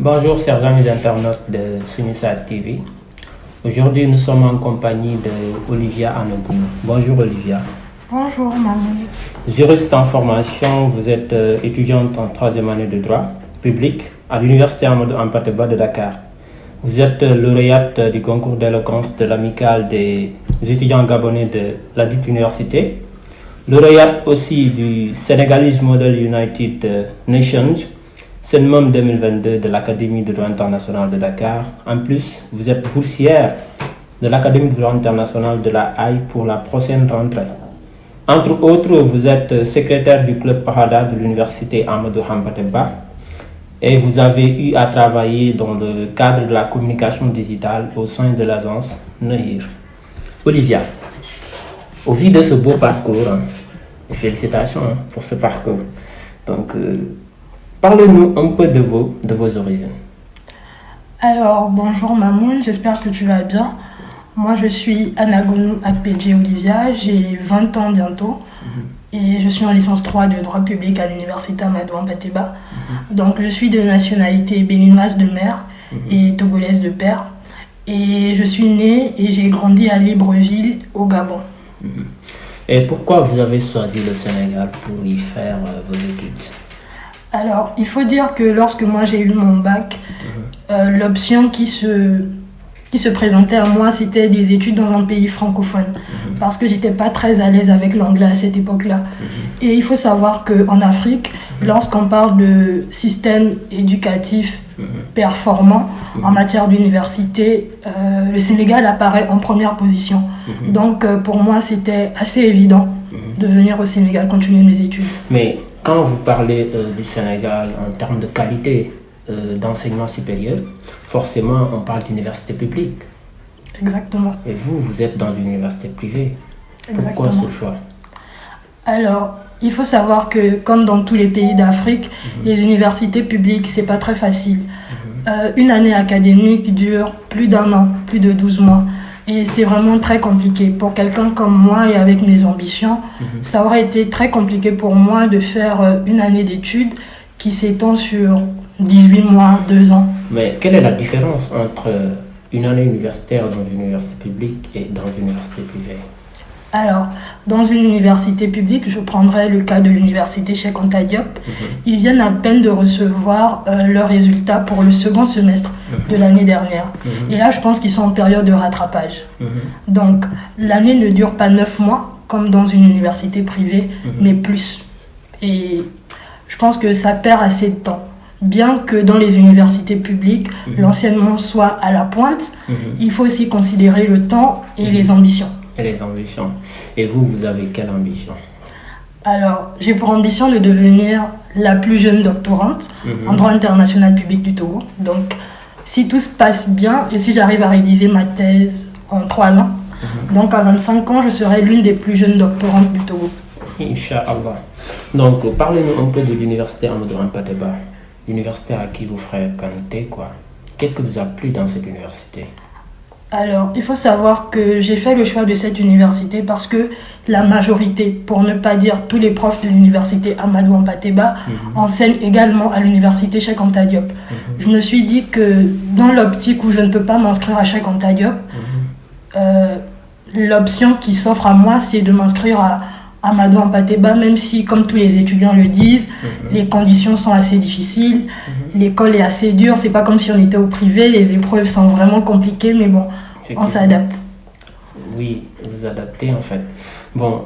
Bonjour chers amis internautes de Sunnyside TV. Aujourd'hui nous sommes en compagnie de Olivia Anogoum. Bonjour Olivia. Bonjour Maman. Juriste en formation, vous êtes étudiante en 3e année de droit public à l'université Amadou Hampâté-Bâ de Dakar. Vous êtes lauréate du concours d'éloquence de l'amicale des étudiants gabonais de la dite université, lauréate aussi du Senegalese Model United Nations, CENMOM 2022 de l'Académie de droit international de Dakar. En plus, vous êtes boursière de l'Académie de droit international de la Haye pour la prochaine rentrée. Entre autres, vous êtes secrétaire du club OHADA de l'université Amadou Hampâté-Bâ et vous avez eu à travailler dans le cadre de la communication digitale au sein de l'agence Nehir. Olivia, au vu de ce beau parcours, félicitations pour ce parcours. Donc, parlez-nous un peu de vos origines. Alors, bonjour Mamoun, j'espère que tu vas bien. Moi, je suis Anagonou Akpedje Olivia, j'ai 20 ans bientôt et je suis en licence 3 de droit public à l'université Amadou Hampâté-Bâ. Donc, je suis de nationalité béninoise de mère et togolaise de père. Et je suis née et j'ai grandi à Libreville, au Gabon. Et pourquoi vous avez choisi le Sénégal pour y faire vos études? Alors, il faut dire que lorsque moi j'ai eu mon bac, l'option qui se présentait à moi, c'était des études dans un pays francophone. Parce que j'étais pas très à l'aise avec l'anglais à cette époque-là. Et il faut savoir qu'en Afrique, lorsqu'on parle de système éducatif performant en matière d'université, le Sénégal apparaît en première position. Donc pour moi, c'était assez évident de venir au Sénégal continuer mes études. Mais quand vous parlez du Sénégal en termes de qualité d'enseignement supérieur, forcément on parle d'université publique. Exactement. Et vous êtes dans une université privée. Exactement. Pourquoi ce choix? Alors, il faut savoir que comme dans tous les pays d'Afrique, les universités publiques, c'est pas très facile. Une année académique dure plus d'1 an, plus de 12 mois. Et c'est vraiment très compliqué. Pour quelqu'un comme moi et avec mes ambitions, ça aurait été très compliqué pour moi de faire une année d'études qui s'étend sur 18 mois, 2 ans. Mais quelle est la différence entre une année universitaire dans une université publique et dans une université privée? Alors, dans une université publique, je prendrai le cas de l'université Cheikh Anta Diop. Ils viennent à peine de recevoir leurs résultats pour le second semestre de l'année dernière. Et là, je pense qu'ils sont en période de rattrapage. Donc, l'année ne dure pas 9 mois, comme dans une université privée, mais plus. Et je pense que ça perd assez de temps. Bien que dans les universités publiques, l'enseignement soit à la pointe, il faut aussi considérer le temps et les ambitions. Et les ambitions. Et vous avez quelle ambition? Alors, j'ai pour ambition de devenir la plus jeune doctorante en droit international public du Togo. Donc, si tout se passe bien et si j'arrive à rédiger ma thèse en 3 ans, donc à 25 ans, je serai l'une des plus jeunes doctorantes du Togo. Inch'Allah. Donc, parlez-nous un peu de l'université Amadou Hampâté-Bâ. L'université à qui vous fréquentez, quoi. Qu'est-ce que vous a plu dans cette université? Alors, il faut savoir que j'ai fait le choix de cette université parce que la majorité, pour ne pas dire tous les profs de l'université Amadou Hampâté-Bâ, enseignent également à l'université Cheikh Anta Diop. Je me suis dit que dans l'optique où je ne peux pas m'inscrire à Cheikh Anta Diop, l'option qui s'offre à moi, c'est de m'inscrire à Amadou Hampâté-Bâ, même si, comme tous les étudiants le disent, les conditions sont assez difficiles, l'école est assez dure, c'est pas comme si on était au privé, les épreuves sont vraiment compliquées, mais bon, on s'adapte. Oui, vous adaptez en fait. Bon,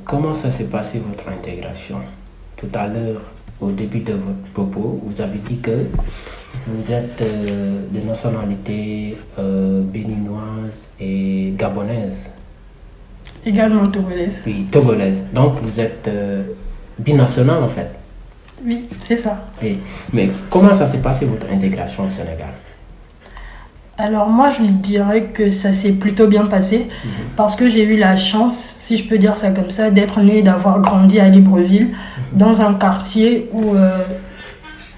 comment ça s'est passé votre intégration? Tout à l'heure, au début de votre propos, vous avez dit que vous êtes de nationalité béninoise et gabonaise. Également togolaise. Oui, togolaise. Donc vous êtes binational en fait. Oui, c'est ça. Oui. Mais comment ça s'est passé votre intégration au Sénégal? Alors moi, je dirais que ça s'est plutôt bien passé parce que j'ai eu la chance, si je peux dire ça comme ça, d'être née et d'avoir grandi à Libreville, dans un quartier où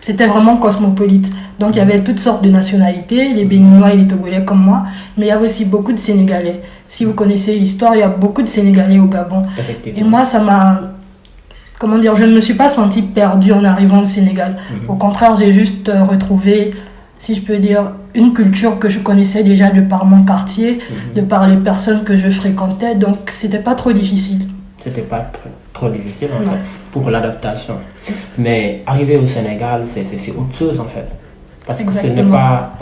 c'était vraiment cosmopolite. Donc il y avait toutes sortes de nationalités, les Béninois et les Togolais comme moi, mais il y avait aussi beaucoup de Sénégalais. Si vous connaissez l'histoire, il y a beaucoup de Sénégalais au Gabon. Et moi, ça m'a comment dire, je ne me suis pas sentie perdue en arrivant au Sénégal. Au contraire, j'ai juste retrouvé, si je peux dire, une culture que je connaissais déjà de par mon quartier, de par les personnes que je fréquentais, donc c'était pas trop difficile. C'était pas trop difficile en fait pour l'adaptation. Mais arriver au Sénégal, c'est autre chose en fait. Parce que ce n'est pas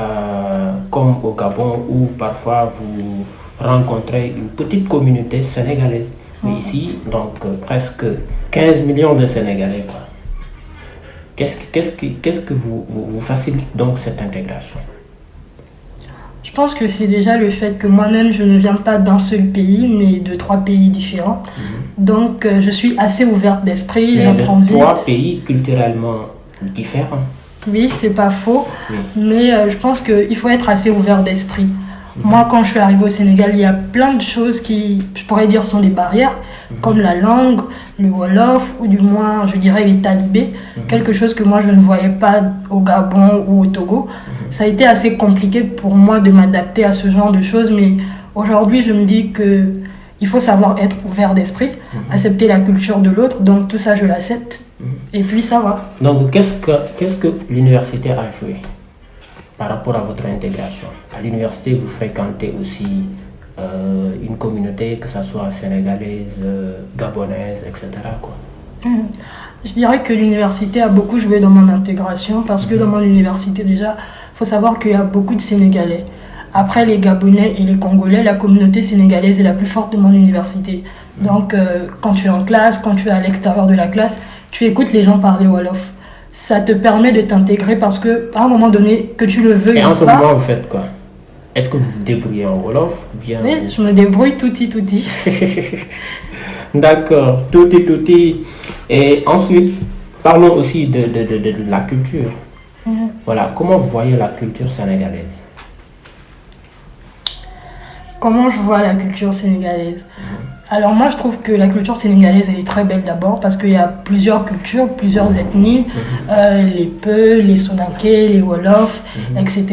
comme au Gabon où parfois vous rencontrez une petite communauté sénégalaise. Mais ici, donc presque 15 millions de Sénégalais, quoi. Qu'est-ce que vous facilite donc cette intégration? Je pense que c'est déjà le fait que moi-même, je ne viens pas d'un seul pays, mais de 3 pays différents. Donc, je suis assez ouverte d'esprit, j'apprends vite. 3 pays culturellement différents. Oui, c'est pas faux, mais je pense qu'il faut être assez ouvert d'esprit. Moi, quand je suis arrivée au Sénégal, il y a plein de choses qui, je pourrais dire, sont des barrières, comme la langue, le Wolof, ou du moins, je dirais, les talibés, quelque chose que moi, je ne voyais pas au Gabon ou au Togo. Ça a été assez compliqué pour moi de m'adapter à ce genre de choses, mais aujourd'hui, je me dis qu'il faut savoir être ouvert d'esprit, accepter la culture de l'autre, donc tout ça, je l'accepte, et puis ça va. Donc, qu'est-ce que l'université a joué par rapport à votre intégration? À l'université, vous fréquentez aussi une communauté, que ce soit sénégalaise, gabonaise, etc. quoi. Je dirais que l'université a beaucoup joué dans mon intégration parce que dans mon université déjà, il faut savoir qu'il y a beaucoup de Sénégalais. Après les Gabonais et les Congolais, la communauté sénégalaise est la plus forte de mon université. Donc quand tu es en classe, quand tu es à l'extérieur de la classe, tu écoutes les gens parler Wolof. Ça te permet de t'intégrer parce que, à un moment donné, que tu le veux et en ce moment, vous faites quoi? Est-ce que vous vous débrouillez en Wolof bien? Oui, je me débrouille touti. D'accord, touti. Et ensuite, parlons aussi de la culture. Voilà, comment vous voyez la culture sénégalaise? Comment je vois la culture sénégalaise? Alors moi je trouve que la culture sénégalaise elle est très belle d'abord parce qu'il y a plusieurs cultures, plusieurs ethnies, les Peuls, les Soninké, les Wolof, etc.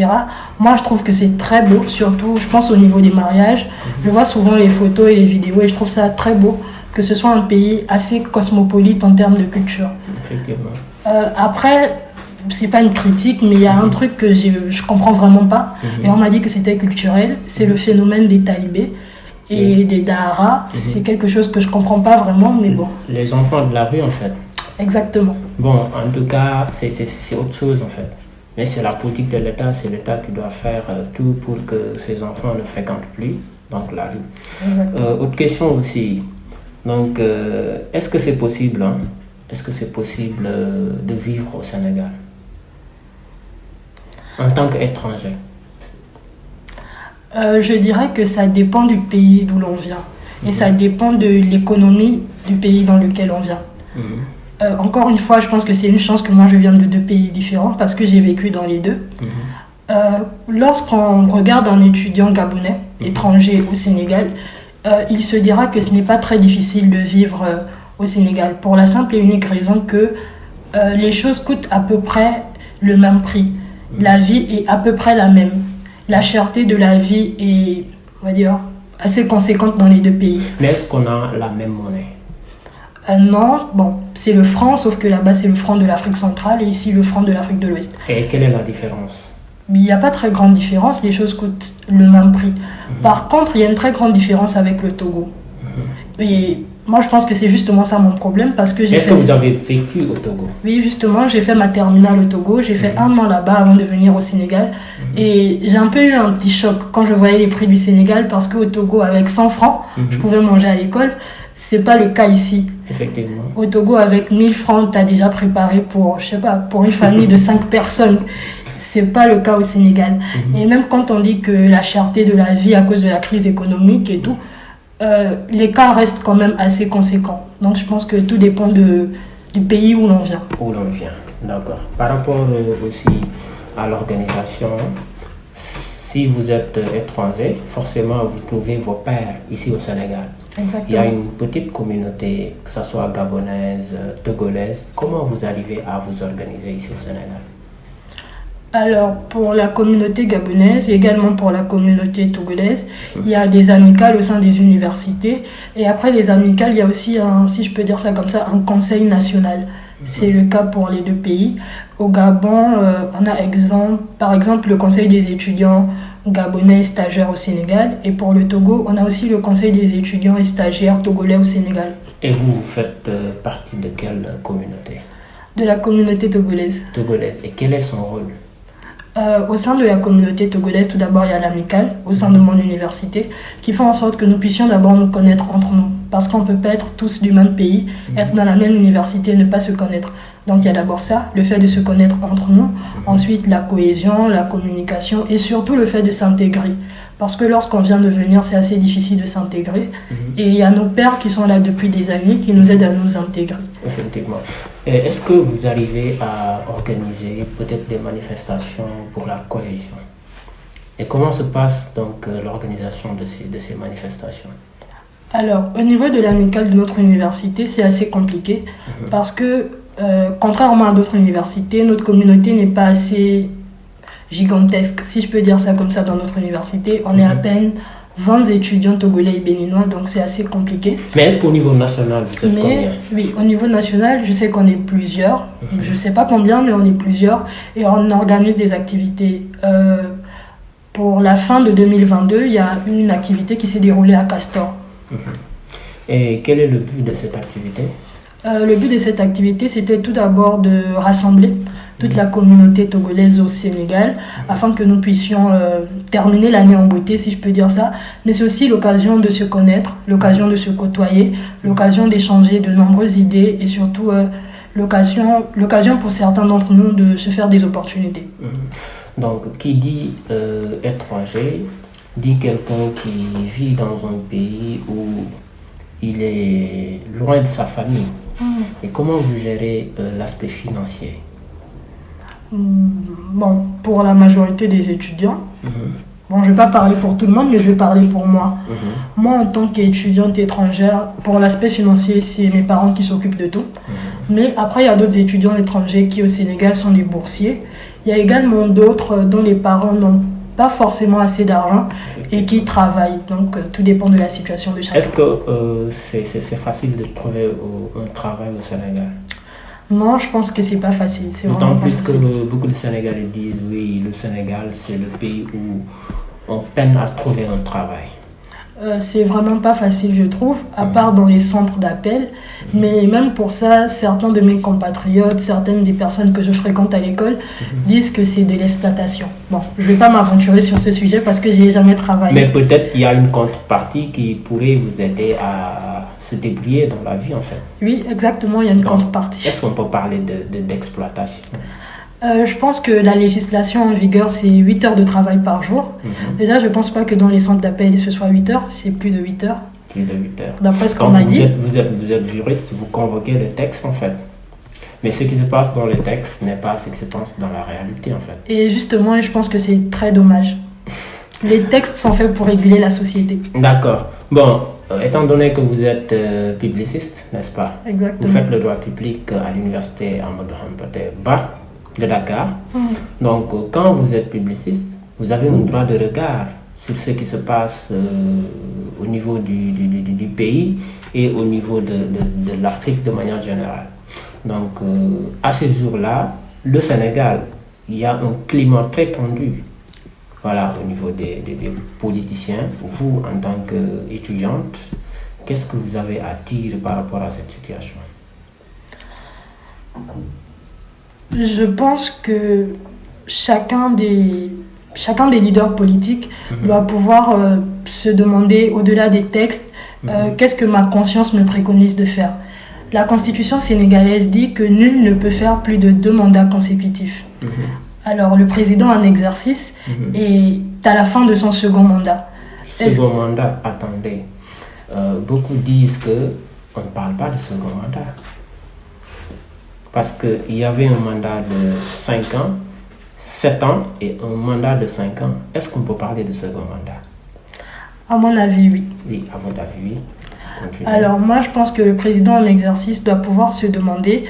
Moi je trouve que c'est très beau, surtout je pense au niveau des mariages. Je vois souvent les photos et les vidéos et je trouve ça très beau que ce soit un pays assez cosmopolite en termes de culture. Effectivement. Après, c'est pas une critique, mais il y a un truc que je comprends vraiment pas et on m'a dit que c'était culturel, c'est le phénomène des talibés. Et des Dahara, c'est quelque chose que je comprends pas vraiment, mais bon. Les enfants de la rue, en fait. Exactement. Bon, en tout cas, c'est autre chose, en fait. Mais c'est la politique de l'État, c'est l'État qui doit faire tout pour que ces enfants ne fréquentent plus donc la rue. Autre question aussi. Donc, est-ce que c'est possible, est-ce que c'est possible de vivre au Sénégal en tant qu'étranger? Je dirais que ça dépend du pays d'où l'on vient et ça dépend de l'économie du pays dans lequel on vient. Encore une fois, je pense que c'est une chance que moi je viens de 2 pays différents parce que j'ai vécu dans les 2. Lorsqu'on regarde un étudiant gabonais, étranger au Sénégal, il se dira que ce n'est pas très difficile de vivre au Sénégal pour la simple et unique raison que les choses coûtent à peu près le même prix. La vie est à peu près la même. La cherté de la vie est, on va dire, assez conséquente dans les 2 pays. Mais est-ce qu'on a la même monnaie? Non, bon, c'est le franc, sauf que là-bas c'est le franc de l'Afrique centrale et ici le franc de l'Afrique de l'Ouest. Et quelle est la différence? Il n'y a pas très grande différence, les choses coûtent le même prix. Par contre, il y a une très grande différence avec le Togo. Et moi je pense que c'est justement ça mon problème parce que Est-ce que vous avez vécu au Togo? Oui, justement, j'ai fait ma terminale au Togo, j'ai fait 1 an là-bas avant de venir au Sénégal. Et j'ai un peu eu un petit choc quand je voyais les prix du Sénégal parce qu'au Togo, avec 100 francs, je pouvais manger à l'école. C'est pas le cas ici. Effectivement. Au Togo, avec 1000 francs, tu as déjà préparé pour, je sais pas, pour une famille de 5 personnes. C'est pas le cas au Sénégal. Et même quand on dit que la cherté de la vie à cause de la crise économique et tout, l'écart reste quand même assez conséquent. Donc je pense que tout dépend du pays où l'on vient. Où l'on vient, d'accord. Par rapport aussi à l'organisation, si vous êtes étranger, forcément vous trouvez vos pairs ici au Sénégal. Exactement. Il y a une petite communauté, que ce soit gabonaise, togolaise. Comment vous arrivez à vous organiser ici au Sénégal? Alors, pour la communauté gabonaise et également pour la communauté togolaise, il y a des amicales au sein des universités. Et après les amicales, il y a aussi, si je peux dire ça comme ça, un conseil national. C'est le cas pour les deux pays. Au Gabon, on a par exemple le conseil des étudiants gabonais stagiaires au Sénégal. Et pour le Togo, on a aussi le conseil des étudiants et stagiaires togolais au Sénégal. Et vous faites partie de quelle communauté? De la communauté togolaise. Togolaise. Et quel est son rôle? Au sein de la communauté togolaise, tout d'abord, il y a l'amicale au sein de mon université qui fait en sorte que nous puissions d'abord nous connaître entre nous. Parce qu'on ne peut pas être tous du même pays, être dans la même université et ne pas se connaître. Donc il y a d'abord ça, le fait de se connaître entre nous. Ensuite, la cohésion, la communication et surtout le fait de s'intégrer. Parce que lorsqu'on vient de venir, c'est assez difficile de s'intégrer. Et il y a nos pairs qui sont là depuis des années qui nous aident à nous intégrer. Effectivement. Est-ce que vous arrivez à organiser peut-être des manifestations pour la cohésion? Et comment se passe donc l'organisation de ces manifestations? Alors, au niveau de l'amicale de notre université, c'est assez compliqué parce que, contrairement à d'autres universités, notre communauté n'est pas assez gigantesque, si je peux dire ça comme ça, dans notre université. On est à peine 20 étudiants togolais et béninois, donc c'est assez compliqué. Mais au niveau national, vous êtes combien? Oui, au niveau national, je sais qu'on est plusieurs. Je ne sais pas combien, mais on est plusieurs. Et on organise des activités. Pour la fin de 2022, il y a une activité qui s'est déroulée à Castor. Et quel est le but de cette activité? Le but de cette activité, c'était tout d'abord de rassembler toute la communauté togolaise au Sénégal afin que nous puissions terminer l'année en beauté, si je peux dire ça. Mais c'est aussi l'occasion de se connaître, l'occasion de se côtoyer, l'occasion d'échanger de nombreuses idées et surtout l'occasion pour certains d'entre nous de se faire des opportunités. Donc, qui dit étranger, dit quelqu'un qui vit dans un pays où il est loin de sa famille. Et comment vous gérez l'aspect financier? Bon, pour la majorité des étudiants, bon, je ne vais pas parler pour tout le monde, mais je vais parler pour moi. Moi, en tant qu'étudiante étrangère, pour l'aspect financier, c'est mes parents qui s'occupent de tout. Mais après, il y a d'autres étudiants étrangers qui, au Sénégal, sont des boursiers. Il y a également d'autres dont les parents n'ont pas forcément assez d'argent et qui travaillent. Donc, tout dépend de la situation de chacun. Est-ce que c'est facile de trouver un travail au Sénégal? Non, je pense que c'est pas facile. D'autant plus que beaucoup de Sénégalais disent oui, le Sénégal, c'est le pays où on peine à trouver un travail. C'est vraiment pas facile, je trouve, à part dans les centres d'appel. Mais même pour ça, certains de mes compatriotes, certaines des personnes que je fréquente à l'école disent que c'est de l'exploitation. Bon, je vais pas m'aventurer sur ce sujet parce que j'y ai jamais travaillé. Mais peut-être qu'il y a une contrepartie qui pourrait vous aider à se débrouiller dans la vie, en fait. Oui, exactement, il y a une contrepartie. Est-ce qu'on peut parler d'exploitation? Je pense que la législation en vigueur, c'est 8 heures de travail par jour. Déjà, je ne pense pas que dans les centres d'appel, ce soit 8 heures, c'est plus de 8 heures. Plus de 8 heures. D'après ce qu'on m'a dit. Vous êtes juriste, vous convoquez les textes, en fait. Mais ce qui se passe dans les textes n'est pas ce qui se passe dans la réalité, en fait. Et justement, je pense que c'est très dommage. Les textes sont faits pour réguler la société. D'accord. Bon, étant donné que vous êtes publiciste, n'est-ce pas? Exactement. Vous faites le droit public à l'université Amadou Hampâté Bâ de Dakar. Donc, quand vous êtes publiciste, vous avez un droit de regard sur ce qui se passe au niveau du pays et au niveau de l'Afrique de manière générale. Donc, à ce jour-là, le Sénégal, il y a un climat très tendu. Voilà, au niveau des politiciens. Vous, en tant qu'étudiante, qu'est-ce que vous avez à dire par rapport à cette situation? Je pense que chacun des leaders politiques doit pouvoir se demander, au-delà des textes, qu'est-ce que ma conscience me préconise de faire. La constitution sénégalaise dit que nul ne peut faire plus de 2 mandats consécutifs. Alors, le président en exercice est à la fin de son second mandat. Second mandat, attendez. Beaucoup disent qu'on ne parle pas de second mandat. Parce qu'il y avait un mandat de 5 ans, 7 ans et un mandat de 5 ans. Est-ce qu'on peut parler de second mandat? À mon avis, oui. Oui, à mon avis, oui. Continuez. Alors moi, je pense que le président en exercice doit pouvoir se demander,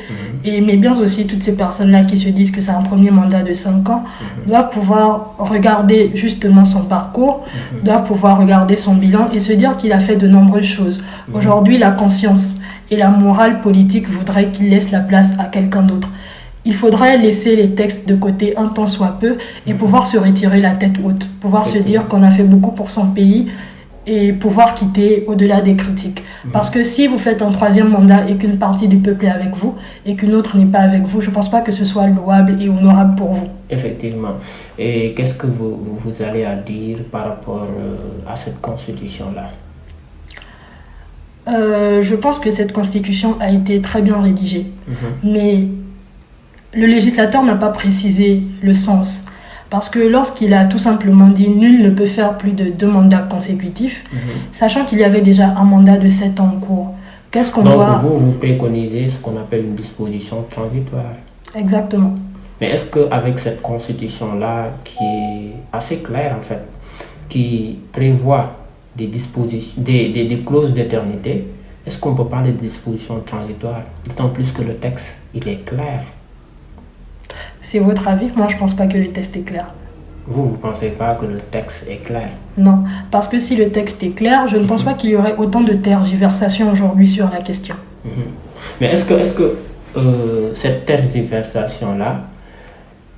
mais bien aussi toutes ces personnes-là qui se disent que c'est un premier mandat de 5 ans, doivent pouvoir regarder justement son parcours, doivent pouvoir regarder son bilan et se dire qu'il a fait de nombreuses choses. Aujourd'hui, la conscience et la morale politique voudraient qu'il laisse la place à quelqu'un d'autre. Il faudrait laisser les textes de côté un temps soit peu et pouvoir se retirer la tête haute, pouvoir se dire qu'on a fait beaucoup pour son pays et pouvoir quitter au-delà des critiques. Parce que si vous faites un 3e mandat et qu'une partie du peuple est avec vous et qu'une autre n'est pas avec vous, je ne pense pas que ce soit louable et honorable pour vous. Effectivement. Et qu'est-ce que vous allez à dire par rapport à cette constitution-là? Je pense que cette constitution a été très bien rédigée, mais le législateur n'a pas précisé le sens. Parce que lorsqu'il a tout simplement dit « nul ne peut faire plus de 2 mandats consécutifs », sachant qu'il y avait déjà un mandat de 7 ans en cours, qu'est-ce qu'on doit... Donc vous préconisez ce qu'on appelle une disposition transitoire. Exactement. Mais est-ce qu'avec cette constitution-là, qui est assez claire en fait, qui prévoit des dispositions, des clauses d'éternité, est-ce qu'on peut parler de dispositions transitoires? D'autant plus que le texte, il est clair. C'est votre avis? Moi, je ne pense pas que le texte est clair. Vous ne pensez pas que le texte est clair? Non, parce que si le texte est clair, je ne pense pas qu'il y aurait autant de tergiversations aujourd'hui sur la question. Mais est-ce que cette tergiversation-là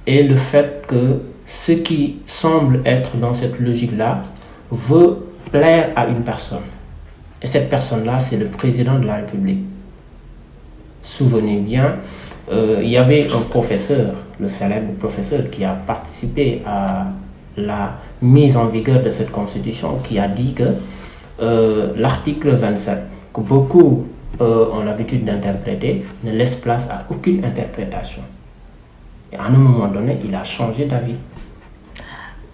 est le fait que ce qui semble être dans cette logique-là veut plaire à une personne? Et cette personne-là, c'est le président de la République. Souvenez bien, il y avait un professeur, le célèbre professeur, qui a participé à la mise en vigueur de cette constitution, qui a dit que l'article 27, que beaucoup ont l'habitude d'interpréter, ne laisse place à aucune interprétation. Et à un moment donné, il a changé d'avis.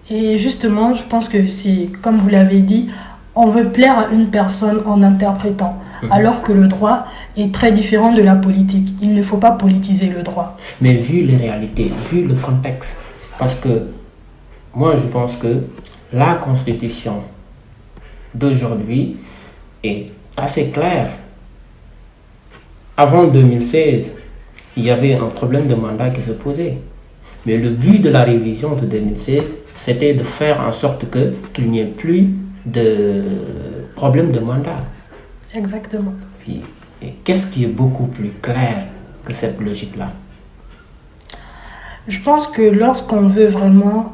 Et justement, je pense que c'est, comme vous l'avez dit, on veut plaire à une personne en interprétant, alors que le droit est très différent de la politique. Il ne faut pas politiser le droit. Mais vu les réalités, vu le contexte, parce que moi je pense que la constitution d'aujourd'hui est assez claire. Avant 2016, il y avait un problème de mandat qui se posait. Mais le but de la révision de 2016, c'était de faire en sorte qu'il n'y ait plus de problème de mandat. Exactement. Puis, et qu'est-ce qui est beaucoup plus clair que cette logique-là? Je pense que lorsqu'on veut vraiment,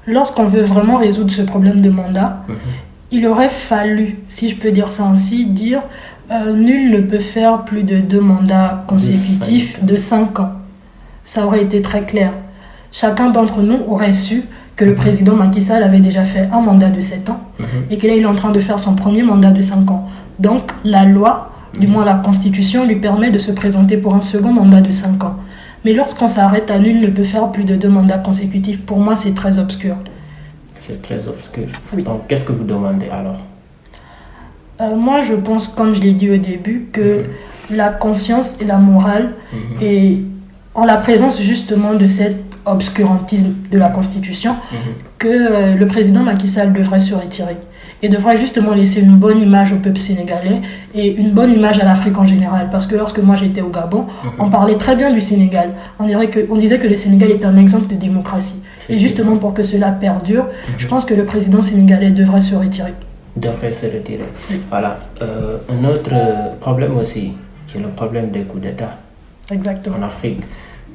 lorsqu'on veut vraiment résoudre ce problème de mandat, il aurait fallu, si je peux dire ça ainsi, dire nul ne peut faire plus de 2 mandats consécutifs de 5 ans. Ça aurait été très clair. Chacun d'entre nous aurait su que le président Macky Sall avait déjà fait un mandat de 7 ans et que là il est en train de faire son premier mandat de 5 ans. Donc la loi, du moins la constitution, lui permet de se présenter pour un second mandat de 5 ans. Mais lorsqu'on s'arrête à nul ne peut faire plus de 2 mandats consécutifs, pour moi c'est très obscur. C'est très obscur. Oui. Donc qu'est-ce que vous demandez alors? Moi je pense, comme je l'ai dit au début, que la conscience et la morale et en la présence justement de cet obscurantisme de la Constitution, que le président Macky Sall devrait se retirer et devrait justement laisser une bonne image au peuple sénégalais et une bonne image à l'Afrique en général. Parce que lorsque moi j'étais au Gabon, on parlait très bien du Sénégal. On disait que le Sénégal est un exemple de démocratie. Et justement pour que cela perdure, je pense que le président sénégalais devrait se retirer. Devrait se retirer. Voilà. Un autre problème aussi, c'est le problème des coups d'État. Exactement. En Afrique,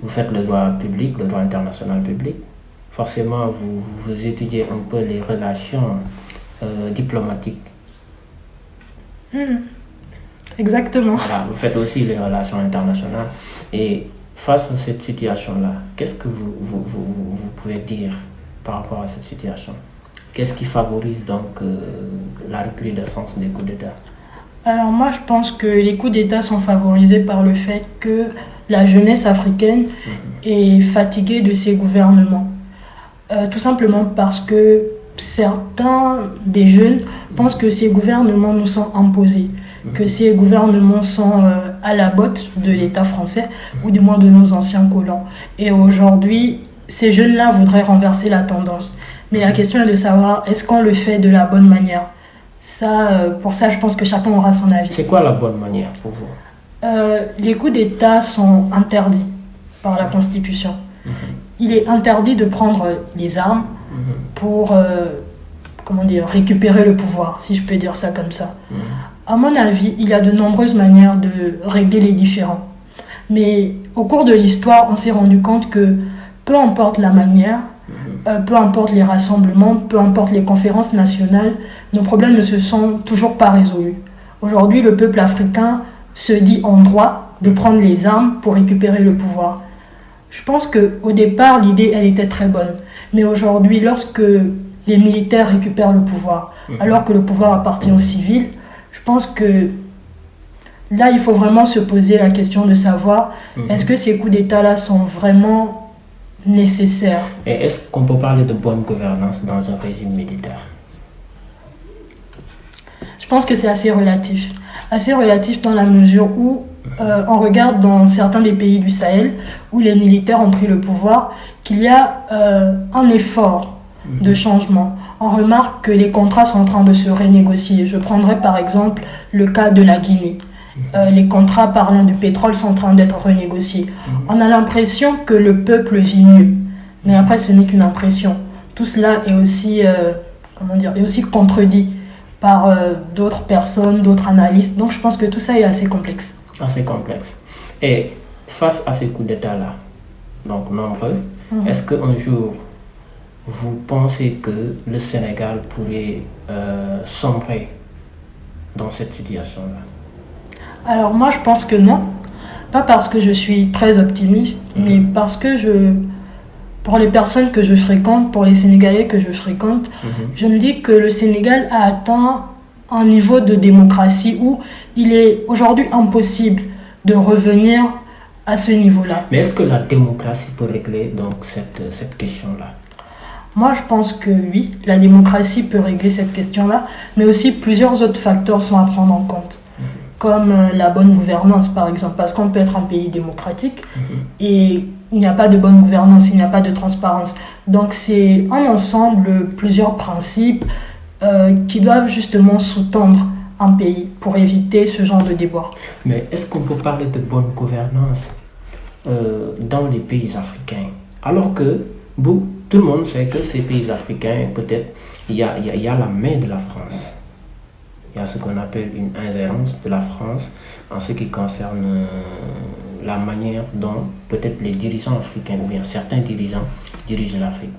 vous faites le droit public, le droit international public. Forcément, vous étudiez un peu les relations diplomatiques. Exactement. Voilà, vous faites aussi les relations internationales. Et face à cette situation-là, qu'est-ce que vous pouvez dire par rapport à cette situation? Qu'est-ce qui favorise donc la recrudescence des coups d'État? Alors moi, je pense que les coups d'État sont favorisés par le fait que la jeunesse africaine est fatiguée de ses gouvernements. Tout simplement parce que certains des jeunes pensent que ces gouvernements nous sont imposés, que ces gouvernements sont à la botte de l'État français, ou du moins de nos anciens colons. Et aujourd'hui, ces jeunes-là voudraient renverser la tendance. Mais la question est de savoir, est-ce qu'on le fait de la bonne manière? Pour ça, je pense que chacun aura son avis. C'est quoi la bonne manière pour vous? Les coups d'État sont interdits par la Constitution. Il est interdit de prendre les armes pour récupérer le pouvoir, si je peux dire ça comme ça. À mon avis, il y a de nombreuses manières de régler les différends. Mais au cours de l'histoire, on s'est rendu compte que peu importe la manière, peu importe les rassemblements, peu importe les conférences nationales, nos problèmes ne se sont toujours pas résolus. Aujourd'hui, le peuple africain se dit en droit de prendre les armes pour récupérer le pouvoir. Je pense qu'au départ, l'idée, elle était très bonne. Mais aujourd'hui, lorsque les militaires récupèrent le pouvoir, alors que le pouvoir appartient aux civils, je pense que là, il faut vraiment se poser la question de savoir est-ce que ces coups d'État-là sont vraiment nécessaires. Et est-ce qu'on peut parler de bonne gouvernance dans un régime militaire? Je pense que c'est assez relatif. Assez relatif dans la mesure où on regarde dans certains des pays du Sahel où les militaires ont pris le pouvoir qu'il y a un effort de changement. On remarque que les contrats sont en train de se renégocier. Je prendrai par exemple le cas de la Guinée. Les contrats parlant du pétrole sont en train d'être renégociés. On a l'impression que le peuple vit mieux. Mais après, ce n'est qu'une impression. Tout cela est aussi, est aussi contredit par d'autres personnes, d'autres analystes. Donc je pense que tout ça est assez complexe. Assez complexe. Et face à ces coups d'État-là, donc nombreux, est-ce qu'un jour, vous pensez que le Sénégal pourrait sombrer dans cette situation-là? Alors moi, je pense que non. Pas parce que je suis très optimiste, mais parce que pour les personnes que je fréquente, pour les Sénégalais que je fréquente, je me dis que le Sénégal a atteint un niveau de démocratie où il est aujourd'hui impossible de revenir à ce niveau-là. Mais est-ce que la démocratie peut régler donc cette question-là? Moi, je pense que oui, la démocratie peut régler cette question-là, mais aussi plusieurs autres facteurs sont à prendre en compte, comme la bonne gouvernance, par exemple, parce qu'on peut être un pays démocratique et il n'y a pas de bonne gouvernance, il n'y a pas de transparence. Donc, c'est un ensemble, plusieurs principes qui doivent justement sous-tendre un pays pour éviter ce genre de déboires. Mais est-ce qu'on peut parler de bonne gouvernance dans les pays africains, alors que tout le monde sait que ces pays africains, peut-être, il y a la main de la France. Il y a ce qu'on appelle une ingérence de la France en ce qui concerne la manière dont peut-être les dirigeants africains ou bien certains dirigeants dirigent l'Afrique.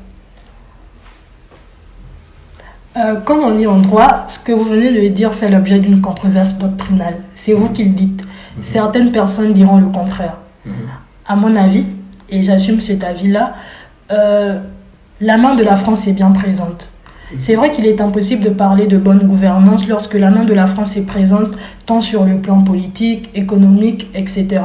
Comme on dit en droit, ce que vous venez de dire fait l'objet d'une controverse doctrinale. C'est vous qui le dites. Certaines personnes diront le contraire. À mon avis, et j'assume cet avis-là, la main de la France est bien présente. C'est vrai qu'il est impossible de parler de bonne gouvernance lorsque la main de la France est présente tant sur le plan politique, économique, etc.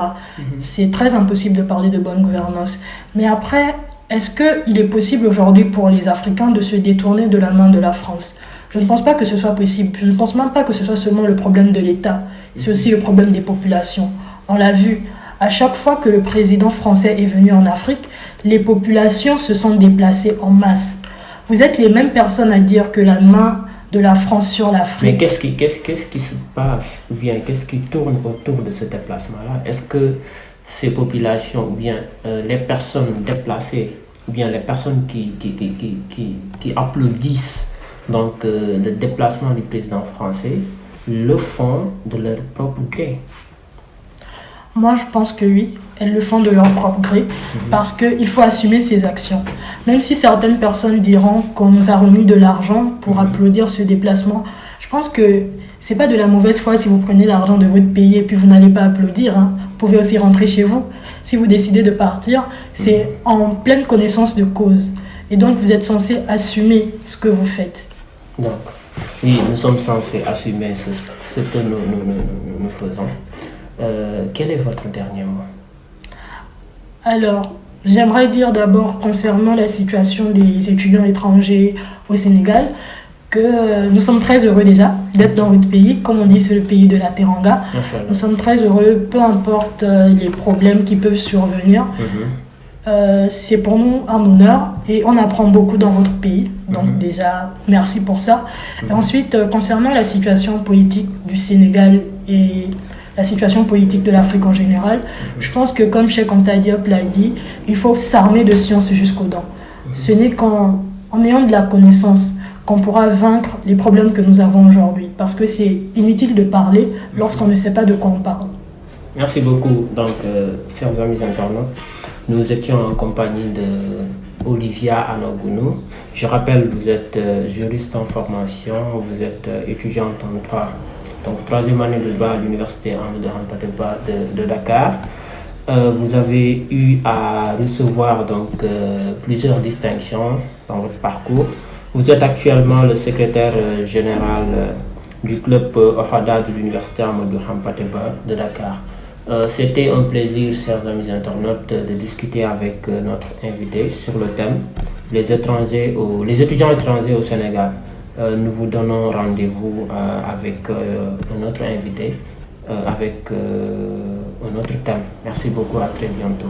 C'est très impossible de parler de bonne gouvernance. Mais après, est-ce qu'il est possible aujourd'hui pour les Africains de se détourner de la main de la France? Je ne pense pas que ce soit possible. Je ne pense même pas que ce soit seulement le problème de l'État. C'est aussi le problème des populations. On l'a vu. À chaque fois que le président français est venu en Afrique, les populations se sont déplacées en masse. Vous êtes les mêmes personnes à dire que la main de la France sur l'Afrique... Mais qu'est-ce qui se passe, ou bien qu'est-ce qui tourne autour de ce déplacement-là? Est-ce que ces populations, ou bien les personnes déplacées, ou bien les personnes qui applaudissent donc, le déplacement du président français, le font de leur propre gré? Moi, je pense que oui, elles le font de leur propre gré, parce qu'il faut assumer ses actions. Même si certaines personnes diront qu'on nous a remis de l'argent pour applaudir ce déplacement, je pense que c'est pas de la mauvaise foi si vous prenez l'argent de votre pays et puis vous n'allez pas applaudir. Vous pouvez aussi rentrer chez vous. Si vous décidez de partir, c'est en pleine connaissance de cause. Et donc, vous êtes censé assumer ce que vous faites. Donc, oui, nous sommes censés assumer ce que nous faisons. Quel est votre dernier mot? Alors, j'aimerais dire d'abord concernant la situation des étudiants étrangers au Sénégal que nous sommes très heureux déjà d'être dans votre pays. Comme on dit, c'est le pays de la Teranga. Nous sommes très heureux, peu importe les problèmes qui peuvent survenir. C'est pour nous un honneur et on apprend beaucoup dans votre pays. Donc déjà, merci pour ça. Et ensuite, concernant la situation politique du Sénégal et la situation politique de l'Afrique en général, je pense que comme Cheikh Anta Diop l'a dit, il faut s'armer de science jusqu'aux dents. Ce n'est qu'en ayant de la connaissance qu'on pourra vaincre les problèmes que nous avons aujourd'hui. Parce que c'est inutile de parler lorsqu'on ne sait pas de quoi on parle. Merci beaucoup, donc, chers amis internautes. Nous étions en compagnie de Olivia Anogounou. Je rappelle, vous êtes juriste en formation, vous êtes étudiante en droit, donc troisième année de droit à l'université Amadou Hampâté-Bâ de Dakar. Vous avez eu à recevoir donc plusieurs distinctions dans votre parcours. Vous êtes actuellement le secrétaire général du club OHADA de l'université Amadou Hampâté-Bâ de Dakar. C'était un plaisir, chers amis internautes, de discuter avec notre invité sur le thème les étudiants étrangers au Sénégal. Nous vous donnons rendez-vous avec un autre invité, avec un autre thème. Merci beaucoup, à très bientôt.